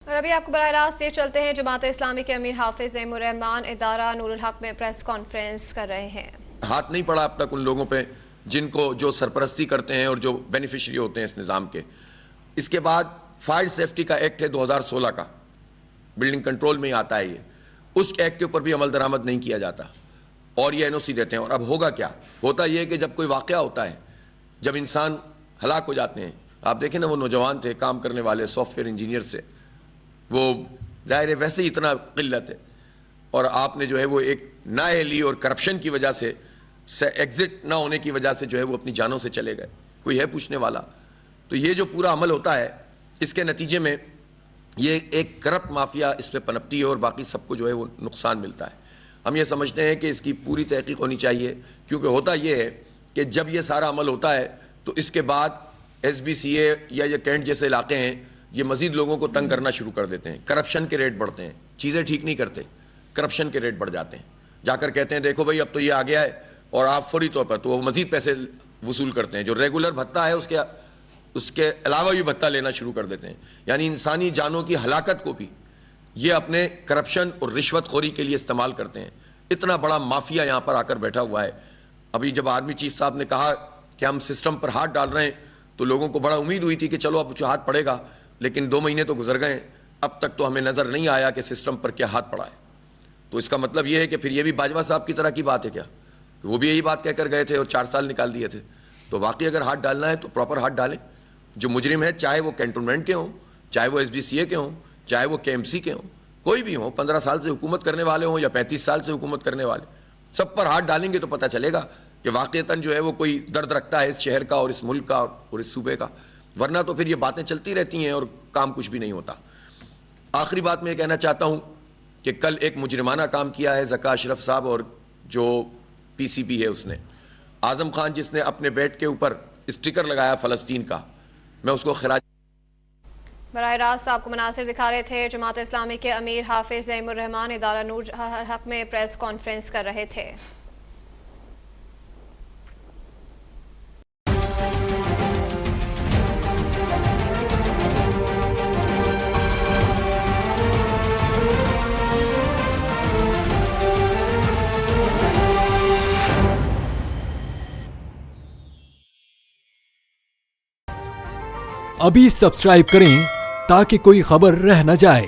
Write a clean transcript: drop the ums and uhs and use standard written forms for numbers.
اور ابھی آپ کو براہ راست یہ چلتے ہیں، جماعت اسلامی کے امیر حافظ زیم الرحمان ادارہ نور الحق میں پریس کانفرنس کر رہے ہیں۔ ہاتھ نہیں پڑا اب تک ان لوگوں پہ جن کو جو سرپرستی کرتے ہیں اور جو بینیفیشری ہوتے ہیں اس نظام کے۔ اس کے بعد فائر سیفٹی کا ایکٹ ہے 2016 کا، بلڈنگ کنٹرول میں ہی آتا ہے یہ، اس ایکٹ کے اوپر بھی عمل درآمد نہیں کیا جاتا اور یہ NOC دیتے ہیں۔ اور اب ہوگا کیا؟ ہوتا یہ ہے کہ جب کوئی واقعہ ہوتا ہے، جب انسان ہلاک ہو جاتے ہیں، آپ دیکھیں نا وہ نوجوان تھے کام کرنے والے سافٹ ویئر انجینئر سے، وہ ظاہر ہے ویسے ہی اتنا قلت ہے، اور آپ نے جو ہے وہ ایک نااہلی اور کرپشن کی وجہ سے ایگزٹ نہ ہونے کی وجہ سے جو ہے وہ اپنی جانوں سے چلے گئے، کوئی ہے پوچھنے والا؟ تو یہ جو پورا عمل ہوتا ہے اس کے نتیجے میں یہ ایک کرپٹ مافیا اس پہ پنپتی ہے اور باقی سب کو جو ہے وہ نقصان ملتا ہے۔ ہم یہ سمجھتے ہیں کہ اس کی پوری تحقیق ہونی چاہیے، کیونکہ ہوتا یہ ہے کہ جب یہ سارا عمل ہوتا ہے تو اس کے بعد SBCA یا یہ کینٹ جیسے علاقے ہیں یہ مزید لوگوں کو تنگ کرنا شروع کر دیتے ہیں، کرپشن کے ریٹ بڑھتے ہیں، چیزیں ٹھیک نہیں کرتے، کرپشن کے ریٹ بڑھ جاتے ہیں، جا کر کہتے ہیں دیکھو بھائی اب تو یہ آ گیا ہے اور آپ فوری طور پر، تو وہ مزید پیسے وصول کرتے ہیں، جو ریگولر بھتہ ہے اس کے علاوہ بھی بھتہ لینا شروع کر دیتے ہیں، یعنی انسانی جانوں کی ہلاکت کو بھی یہ اپنے کرپشن اور رشوت خوری کے لیے استعمال کرتے ہیں۔ اتنا بڑا مافیا یہاں پر آ کر بیٹھا ہوا ہے۔ ابھی جب آرمی چیف صاحب نے کہا کہ ہم سسٹم پر ہاتھ ڈال رہے ہیں تو لوگوں کو بڑا امید ہوئی تھی کہ چلو اب ہاتھ پڑے گا، لیکن 2 مہینے تو گزر گئے، اب تک تو ہمیں نظر نہیں آیا کہ سسٹم پر کیا ہاتھ پڑا ہے۔ تو اس کا مطلب یہ ہے کہ پھر یہ بھی باجوہ صاحب کی طرح کی بات ہے کیا کہ وہ بھی یہی بات کہہ کر گئے تھے اور 4 سال نکال دیے تھے؟ تو واقعی اگر ہاتھ ڈالنا ہے تو پراپر ہاتھ ڈالیں۔ جو مجرم ہے چاہے وہ کینٹونمنٹ کے ہوں، چاہے وہ SBCA کے ہوں، چاہے وہ KMC کے ہوں، کوئی بھی ہوں، 15 سال سے حکومت کرنے والے ہوں یا 35 سال سے حکومت کرنے والے، سب پر ہاتھ ڈالیں گے تو پتہ چلے گا کہ واقعتاً جو ہے وہ کوئی درد رکھتا ہے اس شہر کا اور اس ملک کا اور اس صوبے کا، ورنہ تو پھر یہ باتیں چلتی رہتی ہیں اور کام کچھ بھی نہیں ہوتا۔ آخری بات میں یہ کہنا چاہتا ہوں کہ کل ایک مجرمانہ کام کیا ہے ذکا اشرف صاحب اور جو PCP ہے اس نے، اعظم خان جس نے اپنے بیٹ کے اوپر اسٹیکر لگایا فلسطین کا، میں اس کو خراج براہ راست آپ کو مناظر دکھا رہے تھے، جماعت اسلامی کے امیر حافظ زیم الرحمان ادارہ نور الحق میں پریس کانفرنس کر رہے تھے۔ ابھی سبسکرائب کریں تاکہ کوئی خبر رہ نہ جائے۔